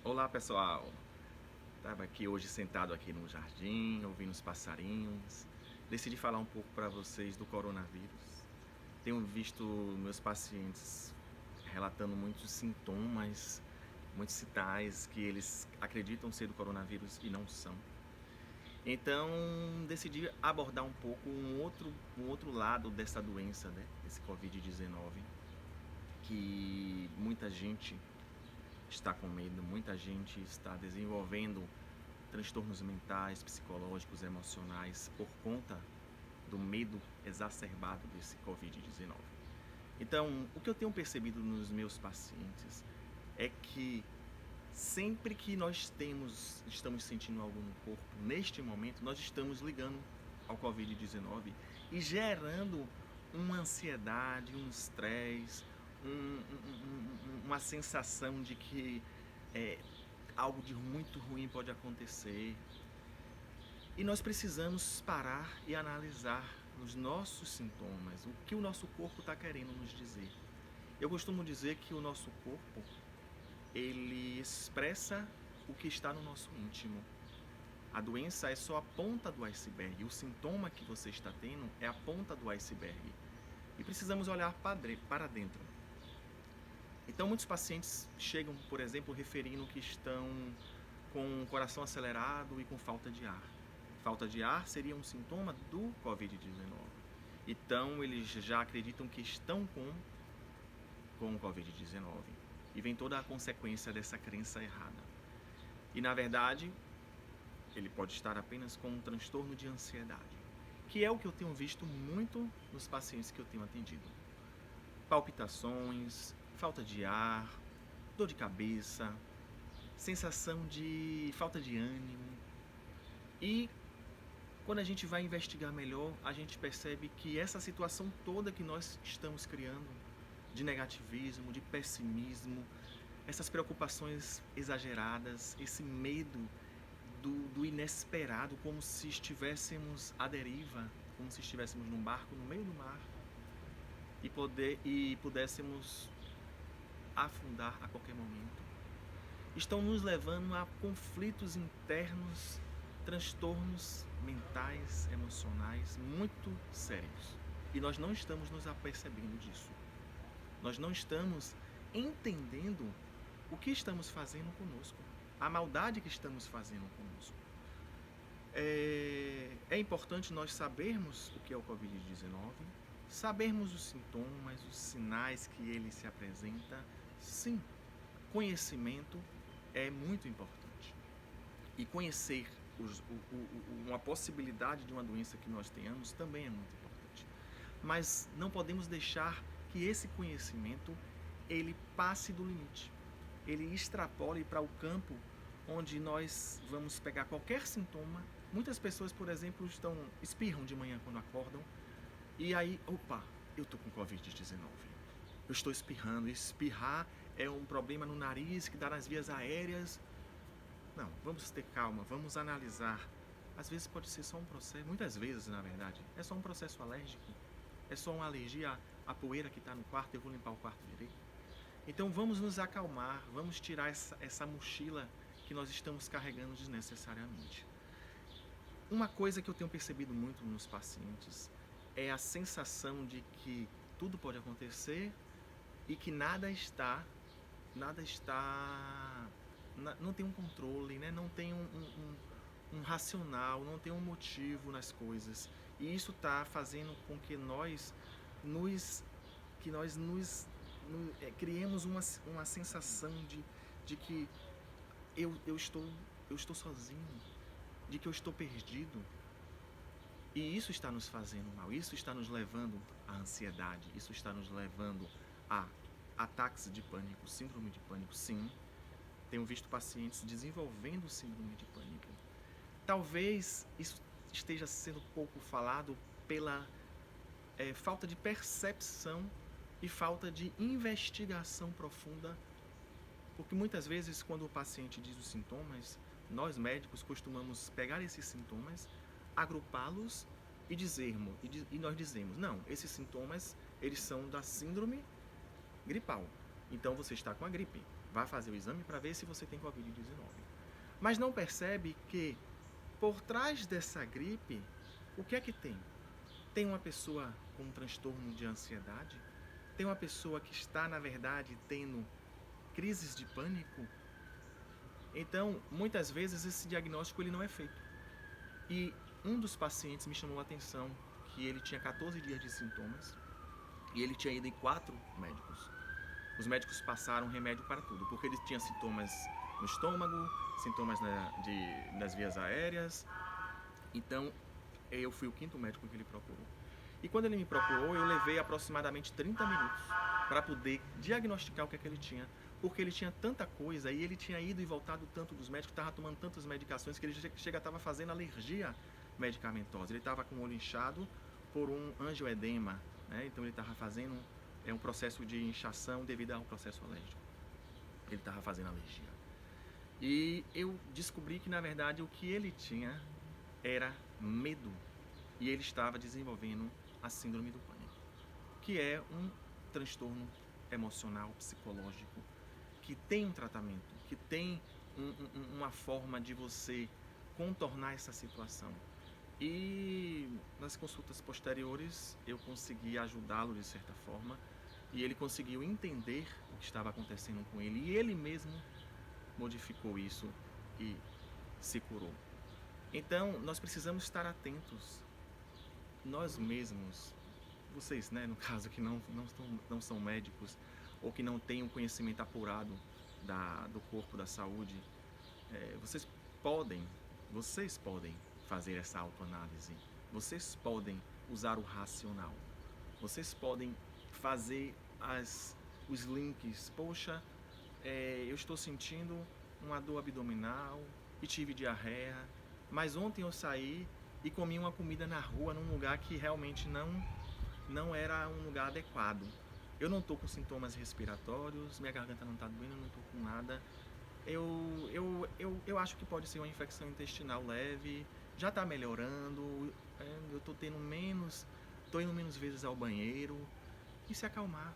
Olá pessoal, estava aqui hoje sentado aqui no jardim, ouvindo os passarinhos. Decidi falar um pouco para vocês do coronavírus. Tenho visto meus pacientes relatando muitos sintomas, muitos sinais que eles acreditam ser do coronavírus e não são. Então decidi abordar um pouco um outro lado dessa doença, né? Esse Covid-19, que muita gente está com medo, muita gente está desenvolvendo transtornos mentais, psicológicos, emocionais por conta do medo exacerbado desse Covid-19. Então, o que eu tenho percebido nos meus pacientes é que sempre que nós estamos sentindo algo no corpo, neste momento, nós estamos ligando ao Covid-19 e gerando uma ansiedade, um estresse, uma sensação de que algo de muito ruim pode acontecer. E nós precisamos parar e analisar os nossos sintomas, o que o nosso corpo está querendo nos dizer. Eu costumo dizer que o nosso corpo, ele expressa o que está no nosso íntimo. A doença é só a ponta do iceberg, o sintoma que você está tendo é a ponta do iceberg. E precisamos olhar para dentro. Então, muitos pacientes chegam, por exemplo, referindo que estão com o coração acelerado e com falta de ar. Falta de ar seria um sintoma do Covid-19. Então, eles já acreditam que estão com o Covid-19. E vem toda a consequência dessa crença errada. E, na verdade, ele pode estar apenas com um transtorno de ansiedade, que é o que eu tenho visto muito nos pacientes que eu tenho atendido. Palpitações, falta de ar, dor de cabeça, sensação de falta de ânimo. E quando a gente vai investigar melhor, a gente percebe que essa situação toda que nós estamos criando, de negativismo, de pessimismo, essas preocupações exageradas, esse medo do inesperado, como se estivéssemos à deriva, como se estivéssemos num barco no meio do mar e pudéssemos afundar a qualquer momento, estão nos levando a conflitos internos, transtornos mentais, emocionais muito sérios. E nós não estamos nos apercebendo disso. Nós não estamos entendendo o que estamos fazendo conosco, a maldade que estamos fazendo conosco. É importante nós sabermos o que é o Covid-19, sabermos os sintomas, os sinais que ele se apresenta. Sim, conhecimento é muito importante. E conhecer uma possibilidade de uma doença que nós tenhamos também é muito importante. Mas não podemos deixar que esse conhecimento ele passe do limite. Ele extrapole para o campo onde nós vamos pegar qualquer sintoma. Muitas pessoas, por exemplo, espirram de manhã quando acordam e aí, opa, eu tô com Covid-19. Eu estou espirrando. Espirrar é um problema no nariz que dá nas vias aéreas. Não, vamos ter calma, vamos analisar. Às vezes pode ser só um processo, muitas vezes na verdade, é só um processo alérgico. É só uma alergia à poeira que está no quarto, eu vou limpar o quarto direito. Então vamos nos acalmar, vamos tirar essa mochila que nós estamos carregando desnecessariamente. Uma coisa que eu tenho percebido muito nos pacientes é a sensação de que tudo pode acontecer e que não tem um controle, né? Não tem um racional, não tem um motivo nas coisas. E isso está fazendo com que nós criemos uma sensação de que eu estou sozinho, de que eu estou perdido. E isso está nos fazendo mal, isso está nos levando à ansiedade, isso está nos levando a ataques de pânico, síndrome de pânico. Sim, tenho visto pacientes desenvolvendo síndrome de pânico. Talvez isso esteja sendo pouco falado pela falta de percepção e falta de investigação profunda, porque muitas vezes quando o paciente diz os sintomas, nós médicos costumamos pegar esses sintomas, agrupá-los e nós dizemos, não, esses sintomas eles são da síndrome gripal. Então você está com a gripe. Vá fazer o exame para ver se você tem Covid-19. Mas não percebe que por trás dessa gripe, o que é que tem? Tem uma pessoa com um transtorno de ansiedade? Tem uma pessoa que está, na verdade, tendo crises de pânico? Então, muitas vezes esse diagnóstico ele não é feito. E um dos pacientes me chamou a atenção que ele tinha 14 dias de sintomas e ele tinha ido em 4 médicos. Os médicos passaram remédio para tudo, porque ele tinha sintomas no estômago, sintomas nas vias aéreas. Então, eu fui o 5º médico que ele procurou. E quando ele me procurou, eu levei aproximadamente 30 minutos para poder diagnosticar o que é que ele tinha, porque ele tinha tanta coisa e ele tinha ido e voltado tanto dos médicos, estava tomando tantas medicações que ele estava fazendo alergia medicamentosa. Ele estava com o olho inchado por um angioedema, né? Então ele estava fazendo um processo de inchação devido a um processo alérgico. Ele estava fazendo alergia. E eu descobri que, na verdade, o que ele tinha era medo. E ele estava desenvolvendo a síndrome do pânico, que é um transtorno emocional, psicológico, que tem um tratamento, que tem uma forma de você contornar essa situação. E nas consultas posteriores eu consegui ajudá-lo de certa forma, e ele conseguiu entender o que estava acontecendo com ele, e ele mesmo modificou isso e se curou. Então, nós precisamos estar atentos, nós mesmos, vocês, né, no caso, que não são médicos ou que não têm um conhecimento apurado do corpo da saúde, vocês podem fazer essa autoanálise, vocês podem usar o racional, vocês podem fazer os links. Poxa, eu estou sentindo uma dor abdominal e tive diarreia, mas ontem eu saí e comi uma comida na rua num lugar que realmente não era um lugar adequado. Eu não estou com sintomas respiratórios, minha garganta não está doendo, eu não estou com nada. Eu acho que pode ser uma infecção intestinal leve, já está melhorando, eu estou indo menos vezes ao banheiro, e se acalmar.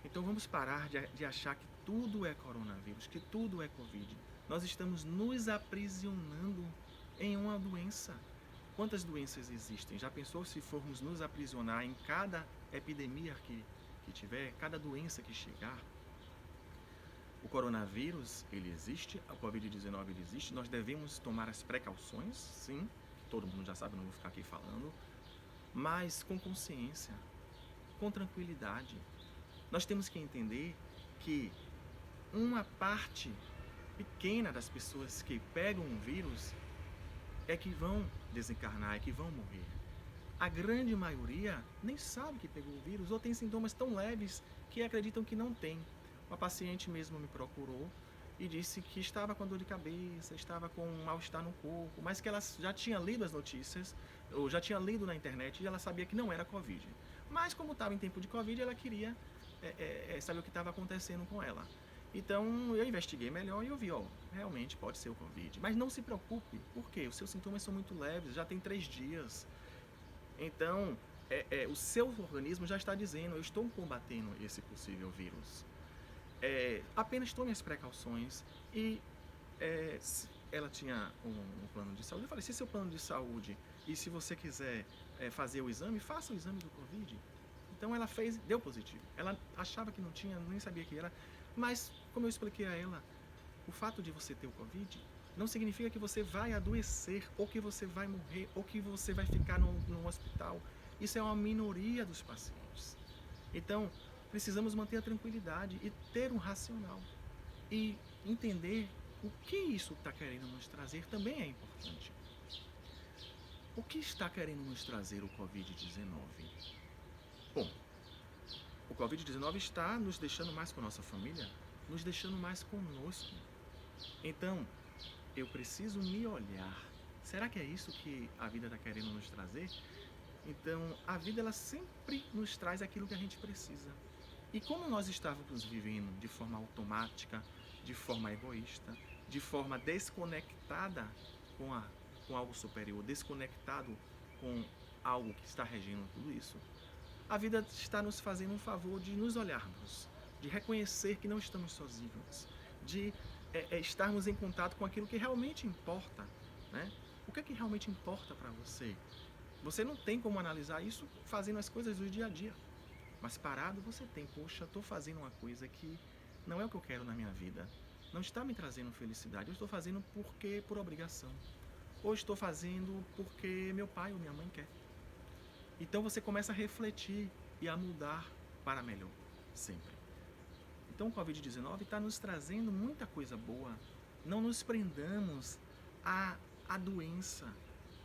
Então vamos parar de achar que tudo é coronavírus, que tudo é Covid. Nós estamos nos aprisionando em uma doença. Quantas doenças existem? Já pensou se formos nos aprisionar em cada epidemia que tiver, cada doença que chegar? O coronavírus, ele existe, a Covid-19 ele existe, nós devemos tomar as precauções, sim, todo mundo já sabe, não vou ficar aqui falando, mas com consciência, com tranquilidade. Nós temos que entender que uma parte pequena das pessoas que pegam o vírus é que vão desencarnar, é que vão morrer. A grande maioria nem sabe que pegou o vírus ou tem sintomas tão leves que acreditam que não tem. Uma paciente mesmo me procurou e disse que estava com dor de cabeça, estava com um mal-estar no corpo, mas que ela já tinha lido as notícias, ou já tinha lido na internet, e ela sabia que não era Covid. Mas como estava em tempo de Covid, ela queria saber o que estava acontecendo com ela. Então eu investiguei melhor e eu vi, realmente pode ser o Covid. Mas não se preocupe, porque os seus sintomas são muito leves, já tem 3 dias. Então o seu organismo já está dizendo, eu estou combatendo esse possível vírus. Apenas tome as precauções. E ela tinha um plano de saúde. Eu falei, se seu plano de saúde e se você quiser fazer o exame, faça o exame do Covid. Então ela fez, deu positivo. Ela achava que não tinha, nem sabia que era. Mas, como eu expliquei a ela, o fato de você ter o Covid não significa que você vai adoecer, ou que você vai morrer, ou que você vai ficar no hospital. Isso é uma minoria dos pacientes. Então, precisamos manter a tranquilidade e ter um racional. E entender o que isso está querendo nos trazer também é importante. O que está querendo nos trazer o Covid-19? Bom, o Covid-19 está nos deixando mais com a nossa família, nos deixando mais conosco. Então, eu preciso me olhar. Será que é isso que a vida está querendo nos trazer? Então, a vida ela sempre nos traz aquilo que a gente precisa. E como nós estávamos vivendo de forma automática, de forma egoísta, de forma desconectada com algo superior, desconectado com algo que está regendo tudo isso, a vida está nos fazendo um favor de nos olharmos, de reconhecer que não estamos sozinhos, de estarmos em contato com aquilo que realmente importa, né? O que é que realmente importa para você? Você não tem como analisar isso fazendo as coisas do dia a dia, mas parado você tem. Poxa, estou fazendo uma coisa que não é o que eu quero na minha vida, não está me trazendo felicidade, eu estou fazendo porque por obrigação, ou estou fazendo porque meu pai ou minha mãe quer. Então você começa a refletir e a mudar para melhor, sempre. Então o Covid-19 está nos trazendo muita coisa boa. Não nos prendamos à doença,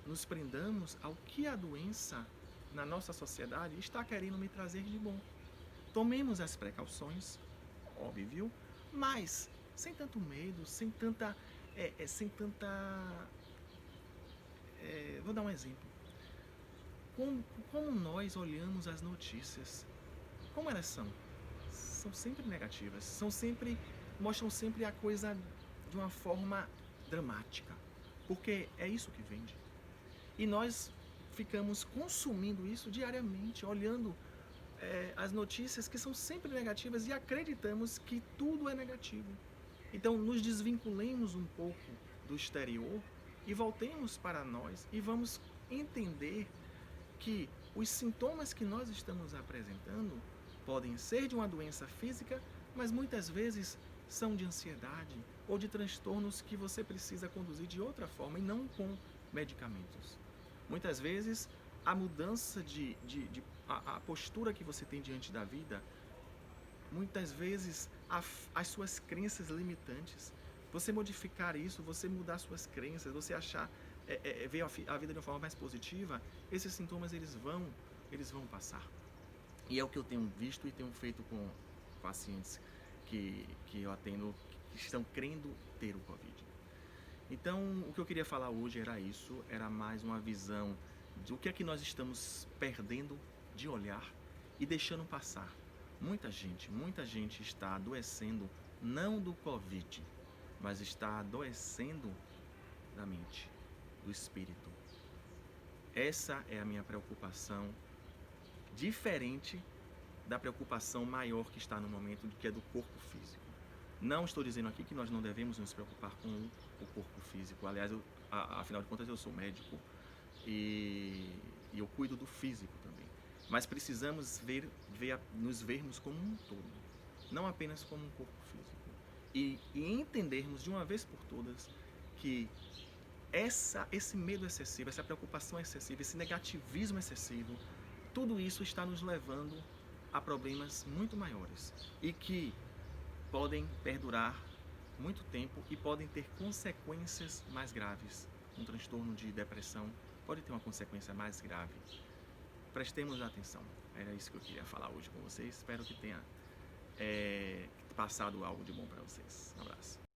nos prendamos ao que a doença na nossa sociedade está querendo me trazer de bom. Tomemos as precauções, óbvio, mas sem tanto medo, vou dar um exemplo. Como nós olhamos as notícias, como elas são? São sempre negativas, mostram sempre a coisa de uma forma dramática, porque é isso que vende. E nós ficamos consumindo isso diariamente, olhando as notícias que são sempre negativas e acreditamos que tudo é negativo. Então nos desvinculemos um pouco do exterior e voltemos para nós e vamos entender que os sintomas que nós estamos apresentando podem ser de uma doença física, mas muitas vezes são de ansiedade ou de transtornos que você precisa conduzir de outra forma e não com medicamentos. Muitas vezes a mudança a postura que você tem diante da vida, muitas vezes as suas crenças limitantes, você modificar isso, você mudar suas crenças, você achar, ver a vida de uma forma mais positiva, esses sintomas eles vão passar. E é o que eu tenho visto e tenho feito com pacientes que eu atendo, que estão crendo ter o Covid. Então, o que eu queria falar hoje era isso, era mais uma visão do que é que nós estamos perdendo de olhar e deixando passar. Muita gente está adoecendo não do Covid, mas está adoecendo da mente, do espírito. Essa é a minha preocupação, diferente da preocupação maior que está no momento, que é do corpo físico. Não estou dizendo aqui que nós não devemos nos preocupar com o corpo físico. Aliás, afinal de contas, eu sou médico e eu cuido do físico também. Mas precisamos nos vermos como um todo, não apenas como um corpo físico. E entendermos de uma vez por todas que esse medo excessivo, essa preocupação excessiva, esse negativismo excessivo, tudo isso está nos levando a problemas muito maiores e que podem perdurar muito tempo e podem ter consequências mais graves. Um transtorno de depressão pode ter uma consequência mais grave. Prestemos atenção. Era isso que eu queria falar hoje com vocês. Espero que tenha passado algo de bom para vocês. Um abraço.